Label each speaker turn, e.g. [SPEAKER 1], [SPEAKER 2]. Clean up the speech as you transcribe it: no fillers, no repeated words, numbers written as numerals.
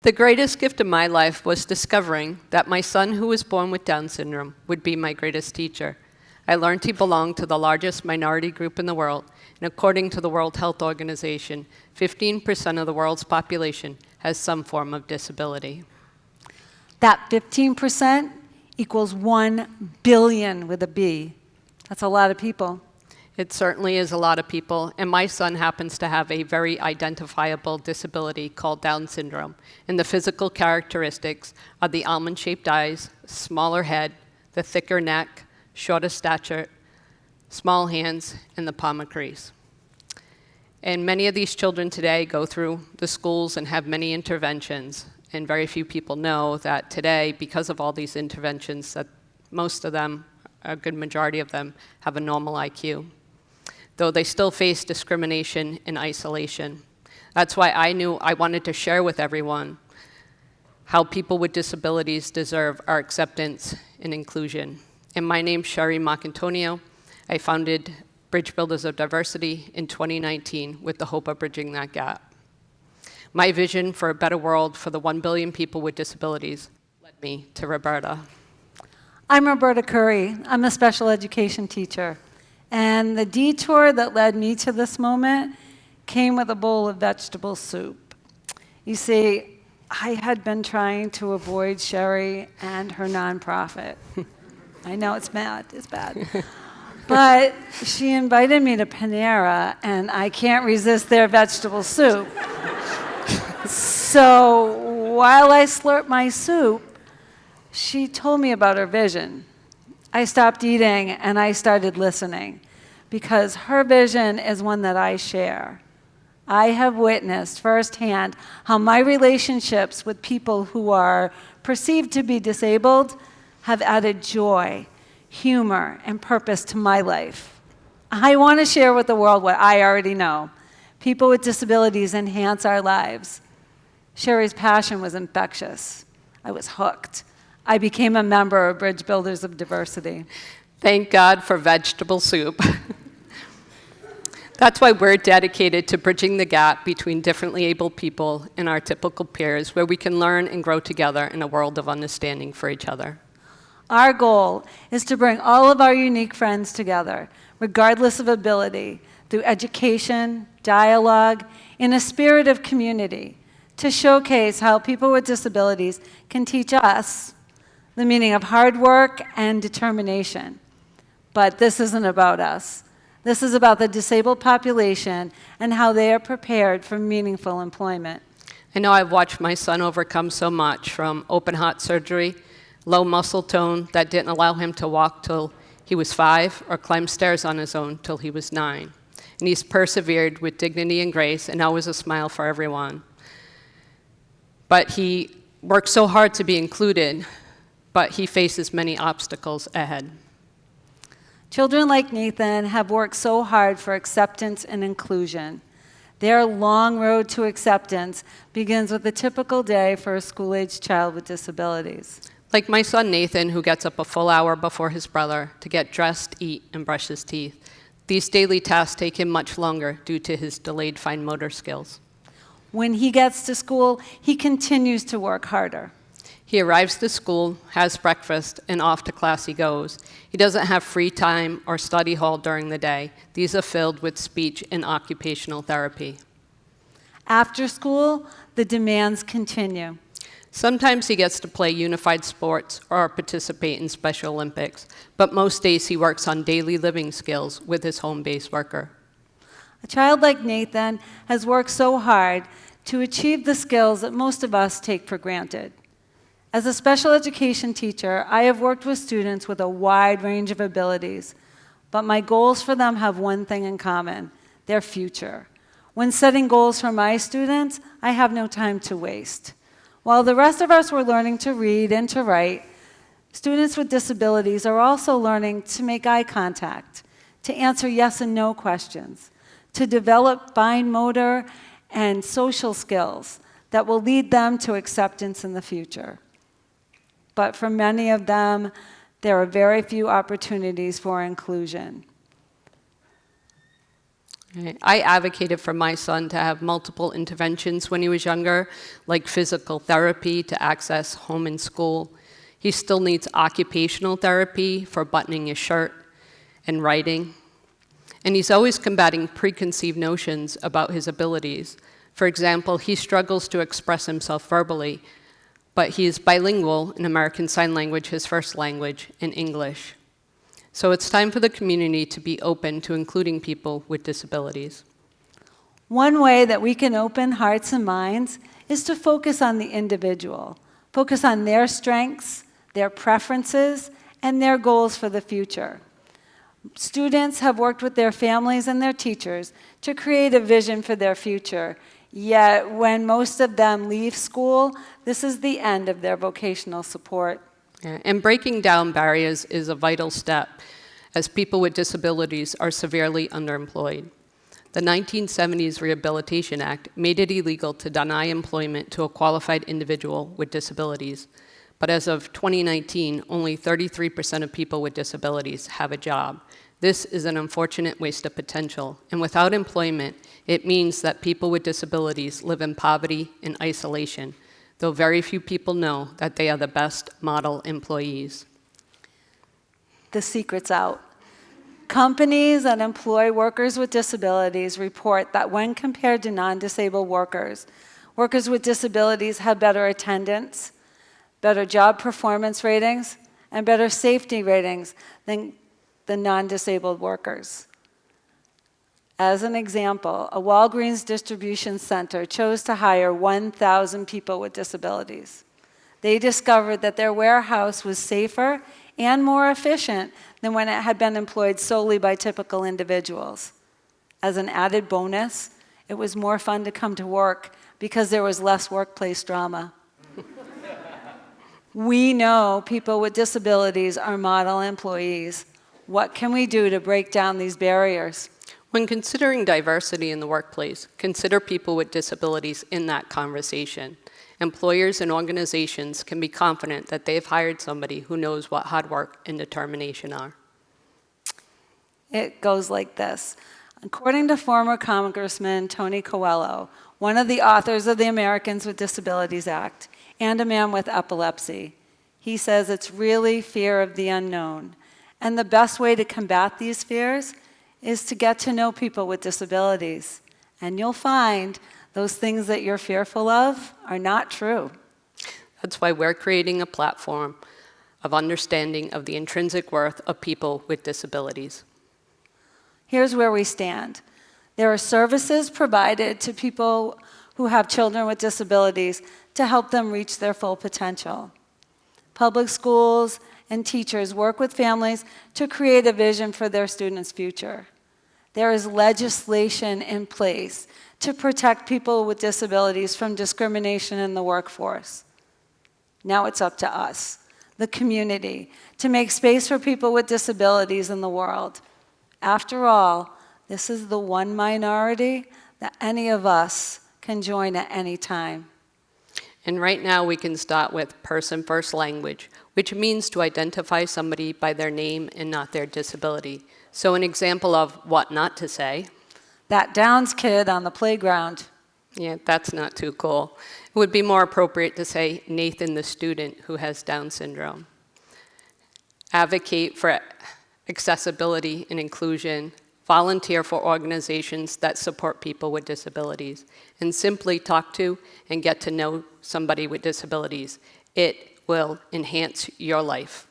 [SPEAKER 1] The greatest gift of my life was discovering that my son, who was born with Down syndrome, would be my greatest teacher. I learned he belonged to the largest minority group in the world, and according to the World Health Organization, 15% of the world's population has some form of disability.
[SPEAKER 2] That 15% equals 1 billion with a B. That's a lot of people.
[SPEAKER 1] It certainly is a lot of people, and my son happens to have a very identifiable disability called Down syndrome, and the physical characteristics are the almond-shaped eyes, smaller head, the thicker neck, shorter stature, small hands, and the palmar crease. And many of these children today go through the schools and have many interventions, and very few people know that today, because of all these interventions, that most of them, a good majority of them, have a normal IQ, though they still face discrimination and isolation. That's why I knew I wanted to share with everyone how people with disabilities deserve our acceptance and inclusion. And my name's Sherry Marcantonio. I founded Bridge Builders of Diversity in 2019 with the hope of bridging that gap. My vision for a better world for the 1 billion people with disabilities led me to Roberta.
[SPEAKER 2] I'm Roberta Curry. I'm a special education teacher. And the detour that led me to this moment came with a bowl of vegetable soup. You see, I had been trying to avoid Sherry and her nonprofit. I know it's bad, But she invited me to Panera, and I can't resist their vegetable soup. So while I slurped my soup, she told me about her vision. I stopped eating and I started listening because her vision is one that I share. I have witnessed firsthand how my relationships with people who are perceived to be disabled have added joy, humor, and purpose to my life. I want to share with the world what I already know. People with disabilities enhance our lives. Sherry's passion was infectious. I was hooked. I became a member of Bridge Builders of Diversity.
[SPEAKER 1] Thank God for vegetable soup. That's why we're dedicated to bridging the gap between differently abled people and our typical peers, where we can learn and grow together in a world of understanding for each other.
[SPEAKER 2] Our goal is to bring all of our unique friends together, regardless of ability, through education, dialogue, in a spirit of community, to showcase how people with disabilities can teach us the meaning of hard work and determination. But this isn't about us. This is about the disabled population and how they are prepared for meaningful employment.
[SPEAKER 1] I know I've watched my son overcome so much, from open heart surgery, low muscle tone that didn't allow him to walk till he was 5 or climb stairs on his own till he was 9. And he's persevered with dignity and grace and always a smile for everyone. But he worked so hard to be included, but he faces many obstacles ahead.
[SPEAKER 2] Children like Nathan have worked so hard for acceptance and inclusion. Their long road to acceptance begins with a typical day for a school-aged child with disabilities.
[SPEAKER 1] Like my son Nathan, who gets up a full hour before his brother to get dressed, eat, and brush his teeth. These daily tasks take him much longer due to his delayed fine motor skills.
[SPEAKER 2] When he gets to school, he continues to work harder.
[SPEAKER 1] He arrives to school, has breakfast, and off to class he goes. He doesn't have free time or study hall during the day. These are filled with speech and occupational therapy.
[SPEAKER 2] After school, the demands continue.
[SPEAKER 1] Sometimes he gets to play unified sports or participate in Special Olympics, but most days he works on daily living skills with his home-based worker.
[SPEAKER 2] A child like Nathan has worked so hard to achieve the skills that most of us take for granted. As a special education teacher, I have worked with students with a wide range of abilities, but my goals for them have one thing in common: their future. When setting goals for my students, I have no time to waste. While the rest of us were learning to read and to write, students with disabilities are also learning to make eye contact, to answer yes and no questions, to develop fine motor and social skills that will lead them to acceptance in the future. But for many of them, there are very few opportunities for inclusion.
[SPEAKER 1] Right. I advocated for my son to have multiple interventions when he was younger, like physical therapy to access home and school. He still needs occupational therapy for buttoning his shirt and writing. And he's always combating preconceived notions about his abilities. For example, he struggles to express himself verbally, but he is bilingual in American Sign Language, his first language, and English. So it's time for the community to be open to including people with disabilities.
[SPEAKER 2] One way that we can open hearts and minds is to focus on the individual, focus on their strengths, their preferences, and their goals for the future. Students have worked with their families and their teachers to create a vision for their future. Yet, when most of them leave school, this is the end of their vocational support.
[SPEAKER 1] Yeah, and breaking down barriers is a vital step, as people with disabilities are severely underemployed. The 1970s Rehabilitation Act made it illegal to deny employment to a qualified individual with disabilities. But as of 2019, only 33% of people with disabilities have a job. This is an unfortunate waste of potential, and without employment, it means that people with disabilities live in poverty and isolation, though very few people know that they are the best model employees.
[SPEAKER 2] The secret's out. Companies that employ workers with disabilities report that when compared to non-disabled workers, workers with disabilities have better attendance, better job performance ratings, and better safety ratings than the non-disabled workers. As an example, a Walgreens distribution center chose to hire 1,000 people with disabilities. They discovered that their warehouse was safer and more efficient than when it had been employed solely by typical individuals. As an added bonus, it was more fun to come to work because there was less workplace drama. We know people with disabilities are model employees. What can we do to break down these barriers?
[SPEAKER 1] When considering diversity in the workplace, consider people with disabilities in that conversation. Employers and organizations can be confident that they've hired somebody who knows what hard work and determination are.
[SPEAKER 2] It goes like this. According to former Congressman Tony Coelho, one of the authors of the Americans with Disabilities Act, and a man with epilepsy, he says it's really fear of the unknown. And the best way to combat these fears is to get to know people with disabilities. And you'll find those things that you're fearful of are not true.
[SPEAKER 1] That's why we're creating a platform of understanding of the intrinsic worth of people with disabilities.
[SPEAKER 2] Here's where we stand. There are services provided to people who have children with disabilities to help them reach their full potential. Public schools and teachers work with families to create a vision for their students' future. There is legislation in place to protect people with disabilities from discrimination in the workforce. Now it's up to us, the community, to make space for people with disabilities in the world. After all, this is the one minority that any of us can join at any time.
[SPEAKER 1] And right now we can start with person-first language, which means to identify somebody by their name and not their disability. So an example of what not to say.
[SPEAKER 2] That Downs kid on the playground.
[SPEAKER 1] Yeah, that's not too cool. It would be more appropriate to say Nathan the student who has Down syndrome. Advocate for accessibility and inclusion. Volunteer for organizations that support people with disabilities. And simply talk to and get to know somebody with disabilities. It will enhance your life.